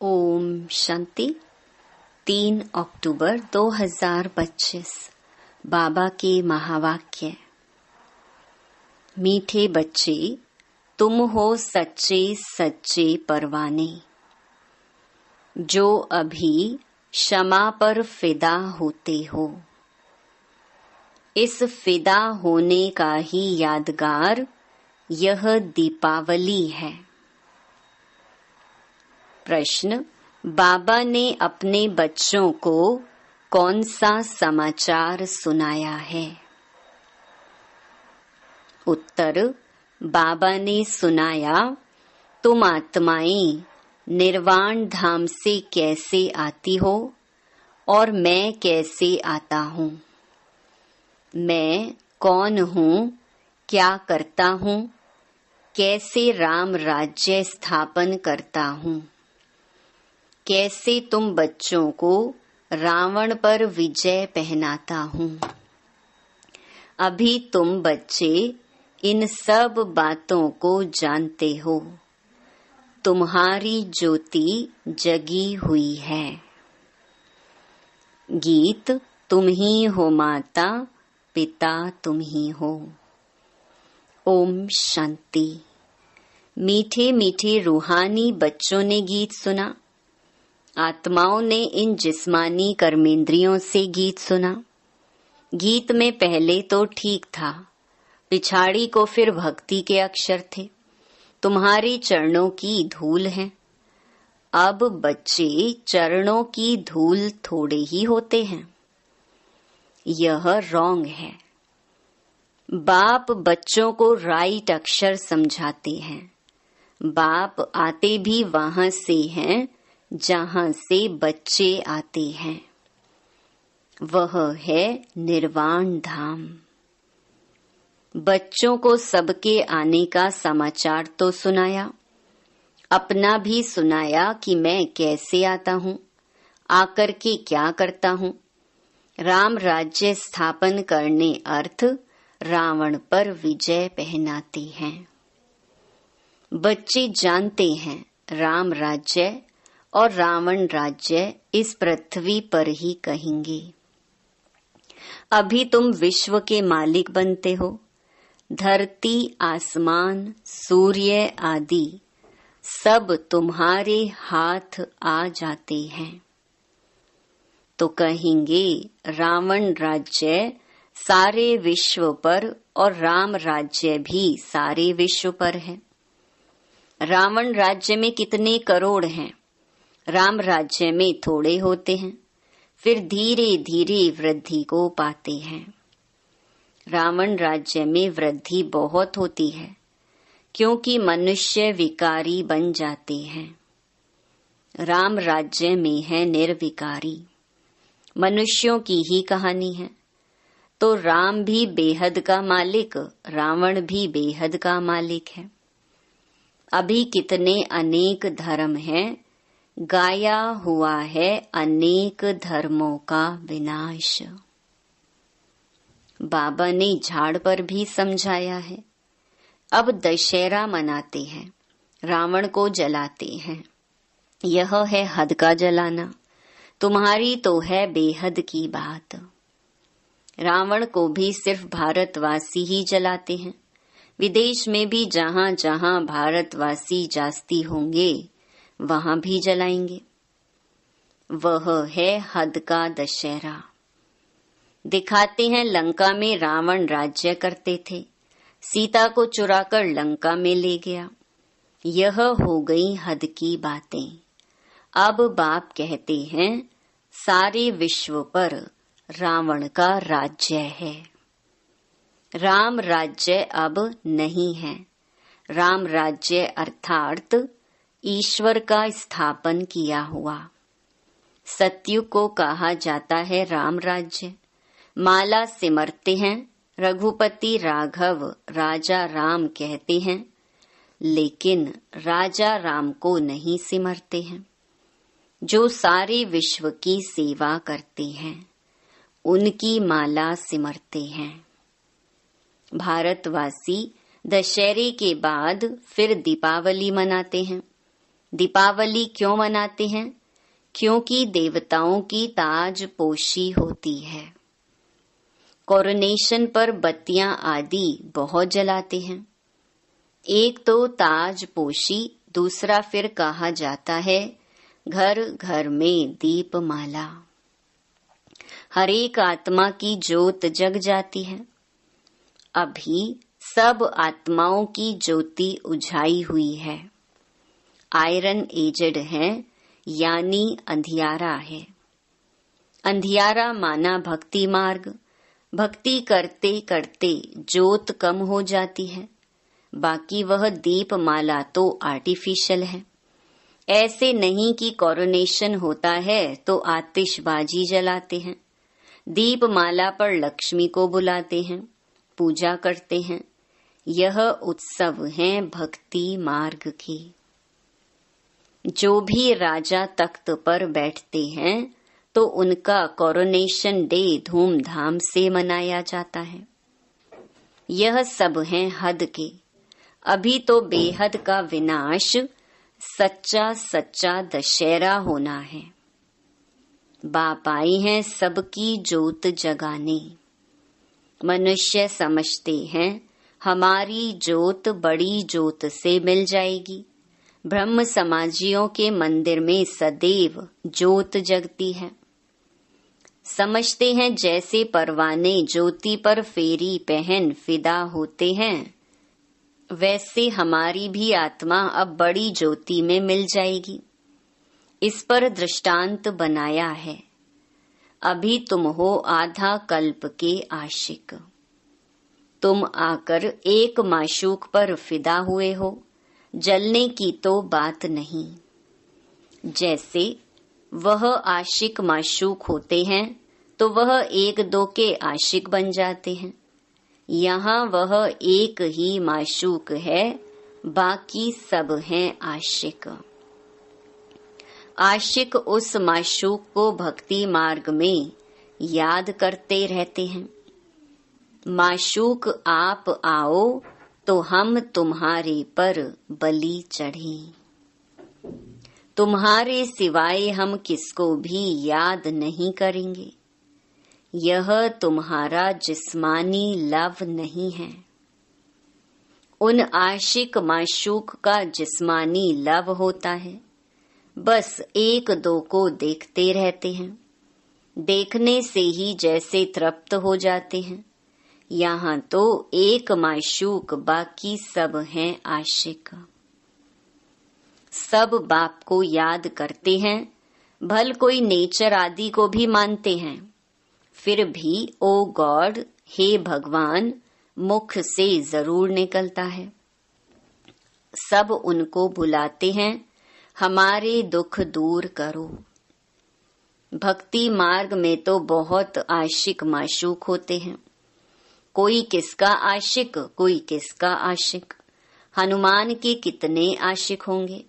ओम शांति। 3 अक्टूबर 2025 बाबा के महावाक्य। मीठे बच्चे, तुम हो सच्चे सच्चे परवाने, जो अभी क्षमा पर फिदा होते हो। इस फिदा होने का ही यादगार यह दीपावली है। प्रश्न: बाबा ने अपने बच्चों को कौन सा समाचार सुनाया है? उत्तर: बाबा ने सुनाया, तुम आत्माएं निर्वाण धाम से कैसे आती हो और मैं कैसे आता हूँ। मैं कौन हूँ, क्या करता हूँ, कैसे राम राज्य स्थापन करता हूँ, कैसे तुम बच्चों को रावण पर विजय पहनाता हूँ। अभी तुम बच्चे इन सब बातों को जानते हो। तुम्हारी ज्योति जगी हुई है। गीत: तुम ही हो माता, पिता तुम ही हो। ओम शांति। मीठे मीठे रूहानी बच्चों ने गीत सुना। आत्माओं ने इन जिस्मानी कर्मेंद्रियों से गीत सुना। गीत में पहले तो ठीक था, पिछाड़ी को फिर भक्ति के अक्षर थे। तुम्हारे चरणों की धूल है। अब बच्चे चरणों की धूल थोड़े ही होते हैं। यह रॉन्ग है। बाप बच्चों को राइट अक्षर समझाते हैं। बाप आते भी वहां से हैं जहां से बच्चे आते हैं। वह है निर्वाण धाम। बच्चों को सबके आने का समाचार तो सुनाया, अपना भी सुनाया कि मैं कैसे आता हूँ, आकर के क्या करता हूँ। राम राज्य स्थापन करने अर्थ रावण पर विजय पहनाते हैं। बच्चे जानते हैं राम राज्य और रावण राज्य इस पृथ्वी पर ही कहेंगे। अभी तुम विश्व के मालिक बनते हो। धरती, आसमान, सूर्य आदि सब तुम्हारे हाथ आ जाते हैं। तो कहेंगे रावण राज्य सारे विश्व पर और राम राज्य भी सारे विश्व पर है। रावण राज्य में कितने करोड़ हैं, राम राज्य में थोड़े होते हैं। फिर धीरे धीरे वृद्धि को पाते हैं। रावण राज्य में वृद्धि बहुत होती है, क्योंकि मनुष्य विकारी बन जाते हैं। राम राज्य में है निर्विकारी। मनुष्यों की ही कहानी है। तो राम भी बेहद का मालिक, रावण भी बेहद का मालिक है। अभी कितने अनेक धर्म हैं, गाया हुआ है अनेक धर्मों का विनाश। बाबा ने झाड़ पर भी समझाया है। अब दशहरा मनाते हैं, रावण को जलाते हैं। यह है हद का जलाना। तुम्हारी तो है बेहद की बात। रावण को भी सिर्फ भारतवासी ही जलाते हैं। विदेश में भी जहां जहां भारतवासी जास्ती होंगे वहां भी जलाएंगे। वह है हद का दशहरा। दिखाते हैं लंका में रावण राज्य करते थे, सीता को चुराकर लंका में ले गया। यह हो गई हद की बातें। अब बाप कहते हैं सारे विश्व पर रावण का राज्य है। राम राज्य अब नहीं है। राम राज्य अर्थात ईश्वर का स्थापन किया हुआ। सतयुग को कहा जाता है राम राज्य। माला सिमरते हैं, रघुपति राघव राजा राम कहते हैं, लेकिन राजा राम को नहीं सिमरते हैं। जो सारे विश्व की सेवा करते हैं उनकी माला सिमरते हैं। भारतवासी दशहरे के बाद फिर दीपावली मनाते हैं। दीपावली क्यों मनाते हैं? क्योंकि देवताओं की ताजपोशी होती है। कोरोनेशन पर बत्तियां आदि बहुत जलाते हैं। एक तो ताजपोशी, दूसरा फिर कहा जाता है घर घर में दीपमाला। हर एक आत्मा की ज्योत जग जाती है। अभी सब आत्माओं की ज्योति उझाई हुई है। आयरन एजेड है, यानी अंधियारा है। अंधियारा माना भक्ति मार्ग। भक्ति करते करते ज्योत कम हो जाती है, बाकी वह दीपमाला तो आर्टिफिशियल है। ऐसे नहीं कि कोरोनेशन होता है तो आतिशबाजी जलाते हैं, दीपमाला पर लक्ष्मी को बुलाते हैं, पूजा करते हैं। यह उत्सव है भक्ति मार्ग की। जो भी राजा तख्त पर बैठते हैं तो उनका कोरोनेशन डे धूमधाम से मनाया जाता है। यह सब हैं हद के। अभी तो बेहद का विनाश, सच्चा सच्चा दशहरा होना है। बाप आई हैं सबकी ज्योत जगाने। मनुष्य समझते हैं हमारी ज्योत बड़ी ज्योत से मिल जाएगी। ब्रह्म समाजियों के मंदिर में सदैव ज्योत जगती है। समझते हैं जैसे परवाने ज्योति पर फेरी पहन फिदा होते हैं, वैसे हमारी भी आत्मा अब बड़ी ज्योति में मिल जाएगी। इस पर दृष्टांत बनाया है। अभी तुम हो आधा कल्प के आशिक। तुम आकर एक माशूक पर फिदा हुए हो, जलने की तो बात नहीं। जैसे वह आशिक माशूक होते हैं तो वह एक दो के आशिक बन जाते हैं। यहाँ वह एक ही माशूक है, बाकी सब हैं आशिक। आशिक उस माशूक को भक्ति मार्ग में याद करते रहते हैं। माशूक आप आओ तो हम तुम्हारे पर बलि चढ़ें। तुम्हारे सिवाय हम किसको भी याद नहीं करेंगे। यह तुम्हारा जिस्मानी लव नहीं है। उन आशिक माशूक का जिस्मानी लव होता है। बस एक दो को देखते रहते हैं। देखने से ही जैसे तृप्त हो जाते हैं। यहाँ तो एक माशूक, बाकी सब हैं आशिक। सब बाप को याद करते हैं, भल कोई नेचर आदि को भी मानते हैं, फिर भी ओ गॉड, हे भगवान, मुख से जरूर निकलता है। सब उनको बुलाते हैं, हमारे दुख दूर करो। भक्ति मार्ग में तो बहुत आशिक माशूक होते हैं। कोई किसका आशिक, कोई किसका आशिक। हनुमान के कितने आशिक होंगे।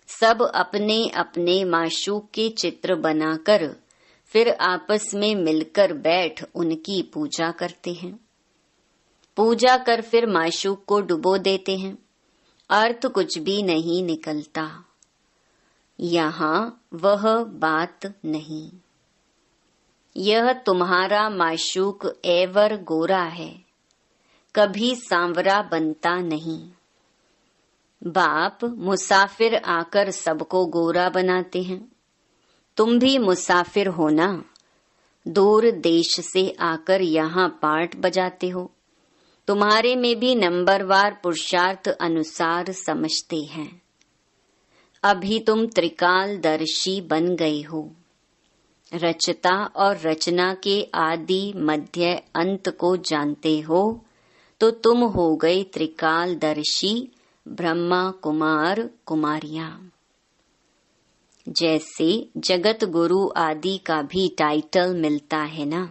सब अपने अपने माशूक के चित्र बनाकर फिर आपस में मिलकर बैठ उनकी पूजा करते हैं। पूजा कर फिर माशूक को डुबो देते हैं। अर्थ कुछ भी नहीं निकलता। यहाँ वह बात नहीं। यह तुम्हारा माशूक एवर गोरा है, कभी सांवरा बनता नहीं। बाप मुसाफिर आकर सबको गोरा बनाते हैं। तुम भी मुसाफिर हो ना, दूर देश से आकर यहाँ पाठ बजाते हो। तुम्हारे में भी नंबरवार पुरुषार्थ अनुसार समझते हैं। अभी तुम त्रिकालदर्शी बन गए हो। रचता और रचना के आदि मध्य अंत को जानते हो तो तुम हो गए त्रिकालदर्शी ब्रह्मा कुमार कुमारियां। जैसे जगत गुरु आदि का भी टाइटल मिलता है ना,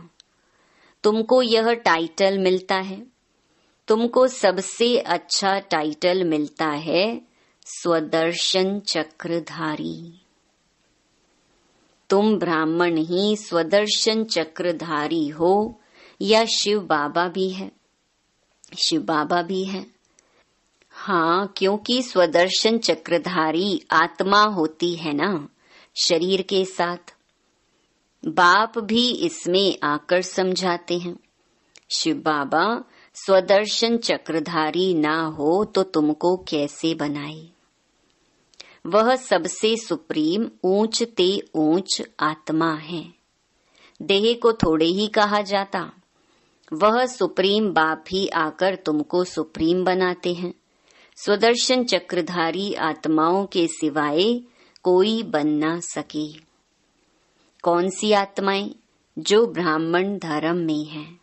तुमको यह टाइटल मिलता है। तुमको सबसे अच्छा टाइटल मिलता है स्वदर्शन चक्रधारी। तुम ब्राह्मण ही स्वदर्शन चक्रधारी हो या शिव बाबा भी है। शिव बाबा भी है। हाँ, क्योंकि स्वदर्शन चक्रधारी आत्मा होती है ना शरीर के साथ। बाप भी इसमें आकर समझाते हैं, शिव बाबा स्वदर्शन चक्रधारी ना हो तो तुमको कैसे बनाए। वह सबसे सुप्रीम ऊंच ते ऊंच आत्मा है। देह को थोड़े ही कहा जाता। वह सुप्रीम बाप ही आकर तुमको सुप्रीम बनाते हैं। स्वदर्शन चक्रधारी आत्माओं के सिवाय कोई बन ना सके। कौन सी आत्माएं? जो ब्राह्मण धर्म में हैं।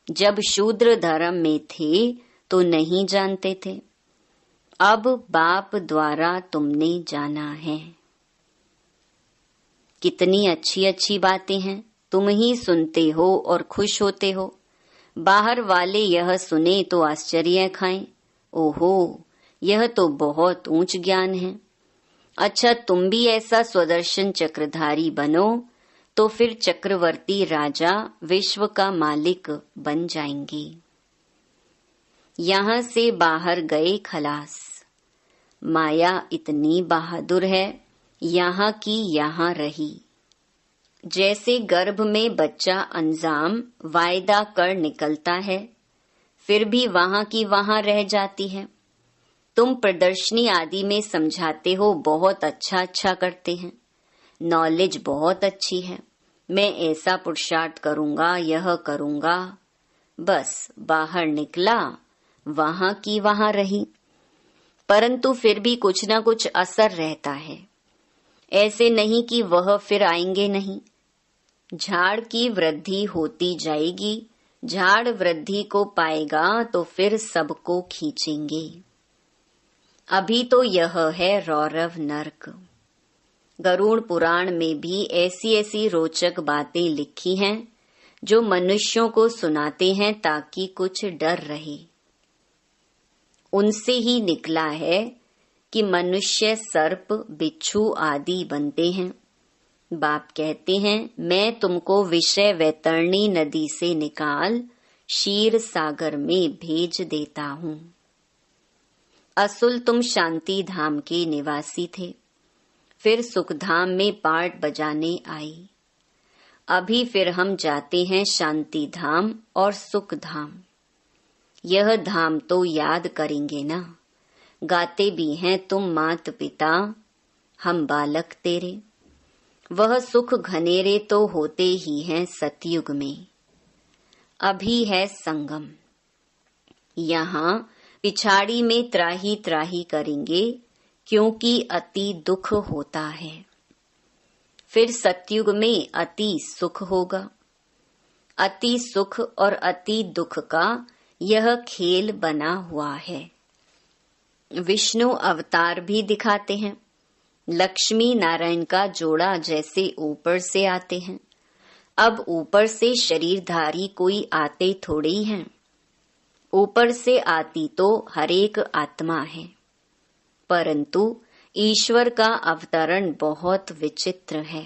जब शूद्र धर्म में थे तो नहीं जानते थे, अब बाप द्वारा तुमने जाना है। कितनी अच्छी अच्छी बातें हैं, तुम ही सुनते हो और खुश होते हो। बाहर वाले यह सुने तो आश्चर्य खाएं, ओहो यह तो बहुत ऊंच ज्ञान है। अच्छा, तुम भी ऐसा स्वदर्शन चक्रधारी बनो तो फिर चक्रवर्ती राजा विश्व का मालिक बन जाएंगे। यहाँ से बाहर गए खलास। माया इतनी बहादुर है, यहाँ की यहाँ रही। जैसे गर्भ में बच्चा अंजाम वायदा कर निकलता है, फिर भी वहाँ की वहाँ रह जाती है। तुम प्रदर्शनी आदि में समझाते हो, बहुत अच्छा करते हैं, नॉलेज बहुत अच्छी है, मैं ऐसा पुरुषार्थ करूंगा, यह करूंगा। बस बाहर निकला, वहाँ की वहाँ रही। परंतु फिर भी कुछ न कुछ असर रहता है। ऐसे नहीं कि वह फिर आएंगे नहीं। झाड़ की वृद्धि होती जाएगी, झाड़ वृद्धि को पाएगा तो फिर सबको खींचेंगे। अभी तो यह है रौरव नर्क। गरुड़ पुराण में भी ऐसी ऐसी रोचक बातें लिखी हैं जो मनुष्यों को सुनाते हैं ताकि कुछ डर रहे। उनसे ही निकला है कि मनुष्य सर्प बिच्छू आदि बनते हैं। बाप कहते हैं, मैं तुमको विषय वैतरणी नदी से निकाल क्षीर सागर में भेज देता हूँ। असुल तुम शांति धाम के निवासी थे, फिर सुखधाम में पार्ट बजाने आई। अभी फिर हम जाते हैं शांति धाम और सुख धाम। यह धाम तो याद करेंगे ना। गाते भी हैं तुम मात पिता, हम बालक तेरे। वह सुख घनेरे तो होते ही हैं सतयुग में। अभी है संगम। यहाँ पिछाड़ी में त्राही त्राही करेंगे, क्योंकि अति दुख होता है। फिर सतयुग में अति सुख होगा। अति सुख और अति दुख का यह खेल बना हुआ है। विष्णु अवतार भी दिखाते हैं। लक्ष्मी नारायण का जोड़ा जैसे ऊपर से आते हैं। अब ऊपर से शरीरधारी कोई आते थोड़े ही हैं। ऊपर से आती तो हरेक आत्मा है, परंतु ईश्वर का अवतरण बहुत विचित्र है।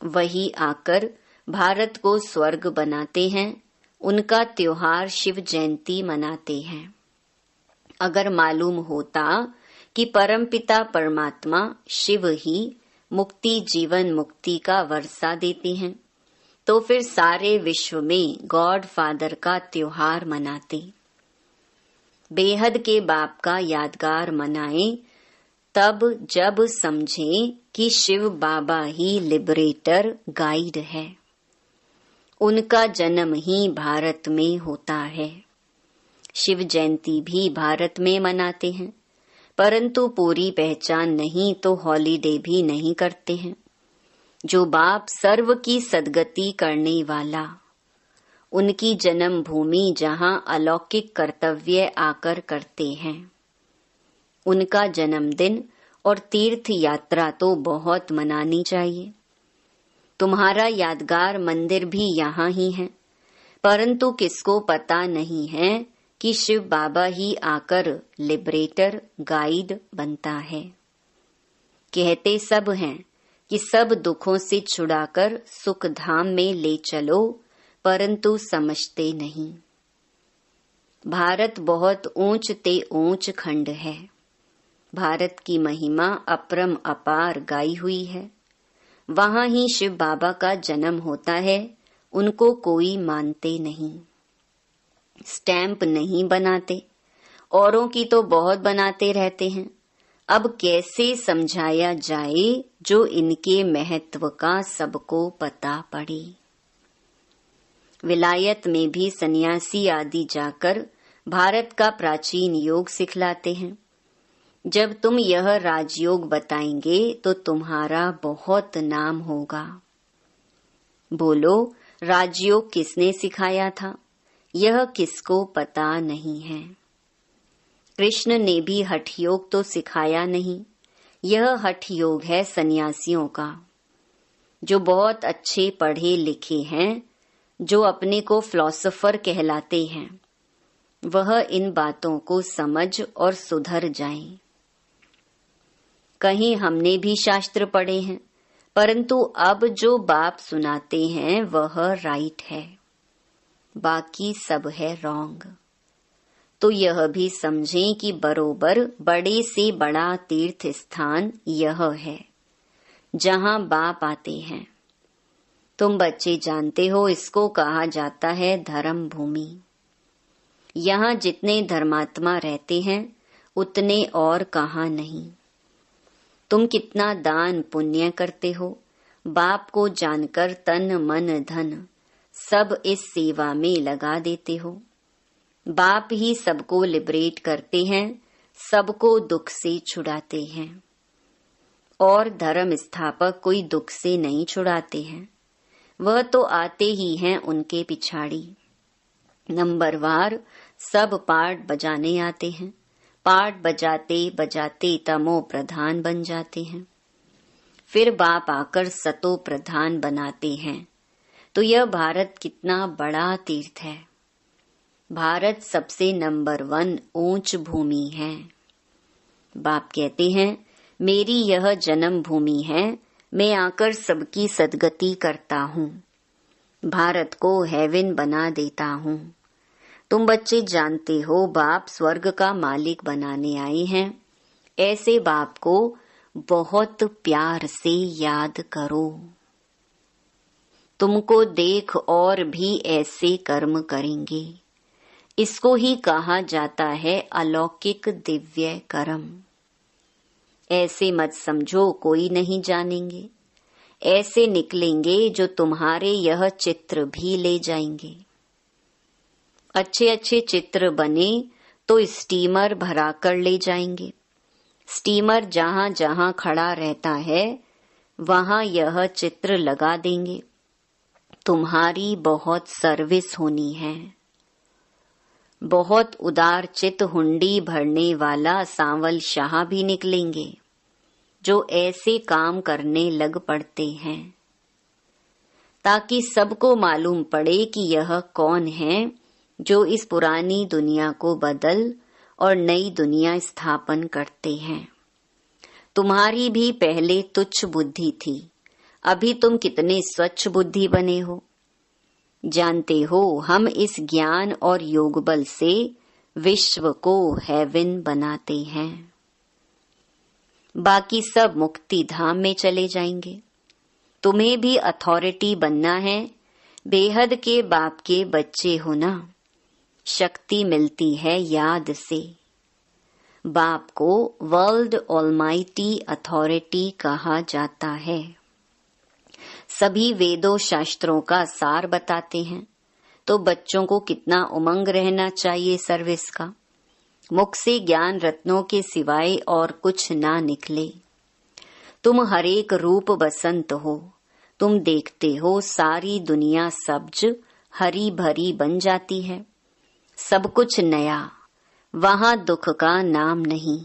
वही आकर भारत को स्वर्ग बनाते हैं। उनका त्योहार शिव जयंती मनाते हैं। अगर मालूम होता कि परमपिता परमात्मा शिव ही मुक्ति जीवन मुक्ति का वर्षा देते हैं, तो फिर सारे विश्व में गॉड फादर का त्योहार मनाते। बेहद के बाप का यादगार मनाएं, तब जब समझें कि शिव बाबा ही लिबरेटर गाइड है। उनका जन्म ही भारत में होता है। शिव जयंती भी भारत में मनाते हैं, परंतु पूरी पहचान नहीं तो हॉलीडे भी नहीं करते हैं। जो बाप सर्व की सद्गति करने वाला, उनकी जन्म भूमि जहाँ अलौकिक कर्तव्य आकर करते हैं। उनका जन्मदिन और तीर्थ यात्रा तो बहुत मनानी चाहिए। तुम्हारा यादगार मंदिर भी यहाँ ही है, परंतु किसको पता नहीं है कि शिव बाबा ही आकर लिबरेटर गाइड बनता है। कहते सब हैं कि सब दुखों से छुड़ाकर सुख धाम में ले चलो, परंतु समझते नहीं। भारत बहुत ऊंच ते ऊंच खंड है। भारत की महिमा अपरम अपार गाई हुई है। वहां ही शिव बाबा का जन्म होता है। उनको कोई मानते नहीं, स्टैंप नहीं बनाते। औरों की तो बहुत बनाते रहते हैं। अब कैसे समझाया जाए जो इनके महत्व का सबको पता पड़े। विलायत में भी सन्यासी आदि जाकर भारत का प्राचीन योग सिखलाते हैं। जब तुम यह राजयोग बताएंगे तो तुम्हारा बहुत नाम होगा। बोलो, राजयोग किसने सिखाया था? यह किसको पता नहीं है। कृष्ण ने भी हठ योग तो सिखाया नहीं। यह हठ योग है सन्यासियों का। जो बहुत अच्छे पढ़े लिखे हैं, जो अपने को फिलॉसफर कहलाते हैं, वह इन बातों को समझ और सुधर जाएं। कहीं हमने भी शास्त्र पढ़े हैं, परंतु अब जो बाप सुनाते हैं वह राइट है, बाकी सब है रॉन्ग। तो यह भी समझें कि बरोबर बड़े से बड़ा तीर्थ स्थान यह है जहां बाप आते हैं। तुम बच्चे जानते हो, इसको कहा जाता है धर्म भूमि। यहाँ जितने धर्मात्मा रहते हैं उतने और कहाँ नहीं। तुम कितना दान पुण्य करते हो, बाप को जानकर तन मन धन सब इस सेवा में लगा देते हो। बाप ही सबको लिबरेट करते हैं, सबको दुख से छुड़ाते हैं। और धर्म स्थापक कोई दुख से नहीं छुड़ाते हैं, वह तो आते ही हैं उनके पिछाड़ी। नंबरवार सब पाठ बजाने आते हैं। पाठ बजाते बजाते तमो प्रधान बन जाते हैं। फिर बाप आकर सतो प्रधान बनाते हैं। तो यह भारत कितना बड़ा तीर्थ है। भारत सबसे नंबर 1 ऊंच भूमि है। बाप कहते हैं, मेरी यह जन्म भूमि है, मैं आकर सबकी सदगति करता हूँ, भारत को हेवन बना देता हूँ। तुम बच्चे जानते हो बाप स्वर्ग का मालिक बनाने आए हैं। ऐसे बाप को बहुत प्यार से याद करो। तुमको देख और भी ऐसे कर्म करेंगे। इसको ही कहा जाता है अलौकिक दिव्य कर्म। ऐसे मत समझो कोई नहीं जानेंगे। ऐसे निकलेंगे जो तुम्हारे यह चित्र भी ले जाएंगे। अच्छे अच्छे चित्र बने तो स्टीमर भरा कर ले जाएंगे। स्टीमर जहां जहां खड़ा रहता है वहां यह चित्र लगा देंगे। तुम्हारी बहुत सर्विस होनी है। बहुत उदार चित हुंडी भरने वाला सांवल शाह भी निकलेंगे जो ऐसे काम करने लग पड़ते हैं, ताकि सबको मालूम पड़े कि यह कौन है जो इस पुरानी दुनिया को बदल और नई दुनिया स्थापन करते हैं। तुम्हारी भी पहले तुच्छ बुद्धि थी, अभी तुम कितने स्वच्छ बुद्धि बने हो। जानते हो हम इस ज्ञान और योग बल से विश्व को हेवन बनाते हैं। बाकी सब मुक्ति धाम में चले जाएंगे। तुम्हें भी अथॉरिटी बनना है। बेहद के बाप के बच्चे हो ना। शक्ति मिलती है याद से। बाप को वर्ल्ड ऑलमाइटी अथॉरिटी कहा जाता है। सभी वेदों शास्त्रों का सार बताते हैं। तो बच्चों को कितना उमंग रहना चाहिए सर्विस का। मुख से ज्ञान रत्नों के सिवाय और कुछ ना निकले। तुम हरेक रूप बसंत हो। तुम देखते हो सारी दुनिया सब्ज हरी भरी बन जाती है। सब कुछ नया, वहां दुख का नाम नहीं।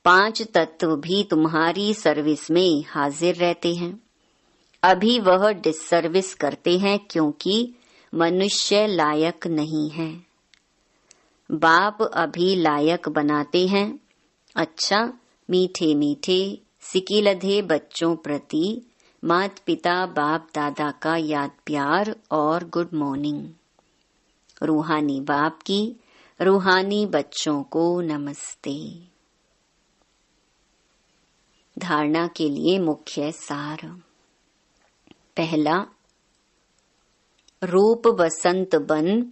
5 तत्व भी तुम्हारी सर्विस में हाजिर रहते हैं। अभी वह डिससर्विस करते हैं क्योंकि मनुष्य लायक नहीं है। बाप अभी लायक बनाते हैं। अच्छा, मीठे मीठे सिकिलधे बच्चों प्रति माता पिता बाप दादा का याद प्यार और गुड मॉर्निंग। रूहानी बाप की रूहानी बच्चों को नमस्ते। धारणा के लिए मुख्य सार। पहला, रूप बसंत बन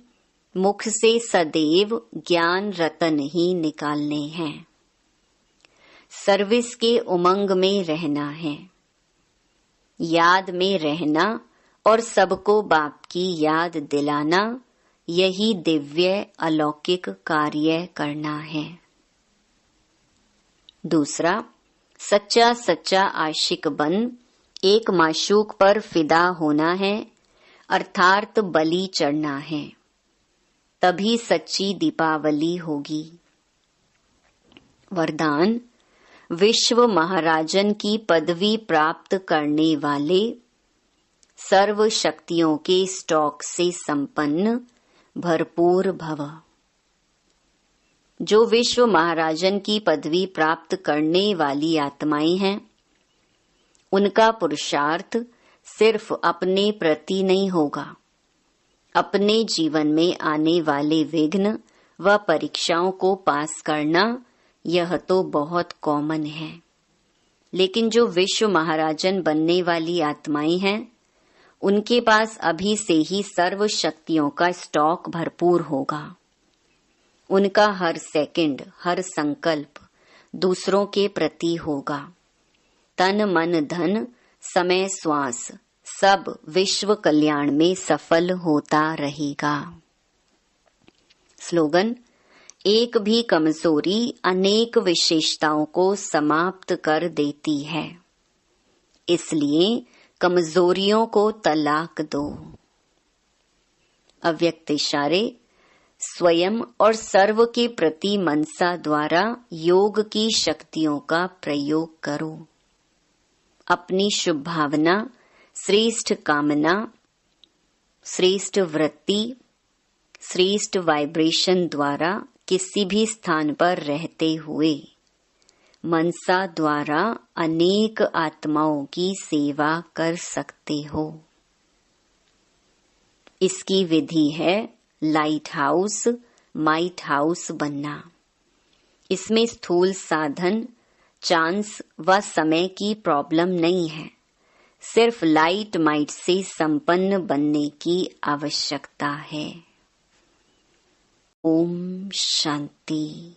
मुख से सदैव ज्ञान रतन ही निकालने हैं। सर्विस के उमंग में रहना है, याद में रहना और सबको बाप की याद दिलाना, यही दिव्य अलौकिक कार्य करना है। दूसरा, सच्चा सच्चा आशिक बन एक माशूक पर फिदा होना है, अर्थात बलि चढ़ना है, तभी सच्ची दीपावली होगी। वरदान, विश्व महाराजन की पदवी प्राप्त करने वाले, सर्व शक्तियों के स्टॉक से संपन्न, भरपूर भव। जो विश्व महाराजन की पदवी प्राप्त करने वाली आत्माएं हैं, उनका पुरुषार्थ सिर्फ अपने प्रति नहीं होगा, अपने जीवन में आने वाले विघ्न व परीक्षाओं को पास करना, यह तो बहुत कॉमन है। लेकिन जो विश्व महाराजन बनने वाली आत्माएं हैं, उनके पास अभी से ही सर्व शक्तियों का स्टॉक भरपूर होगा। उनका हर सेकंड, हर संकल्प दूसरों के प्रति होगा। तन मन धन समय श्वास सब विश्व कल्याण में सफल होता रहेगा। स्लोगन, एक भी कमजोरी अनेक विशेषताओं को समाप्त कर देती है, इसलिए कमजोरियों को तलाक दो। अव्यक्त इशारे, स्वयं और सर्व के प्रति मनसा द्वारा योग की शक्तियों का प्रयोग करो। अपनी शुभ भावना, श्रेष्ठ कामना, श्रेष्ठ वृत्ति, श्रेष्ठ वाइब्रेशन द्वारा किसी भी स्थान पर रहते हुए मनसा द्वारा अनेक आत्माओं की सेवा कर सकते हो। इसकी विधि है लाइट हाउस, माइट हाउस बनना। इसमें स्थूल साधन, चांस व समय की प्रॉब्लम नहीं है, सिर्फ लाइट माइट से संपन्न बनने की आवश्यकता है। ओम शांति।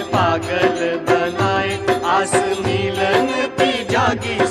पागल बनाए आस मिलन की जागी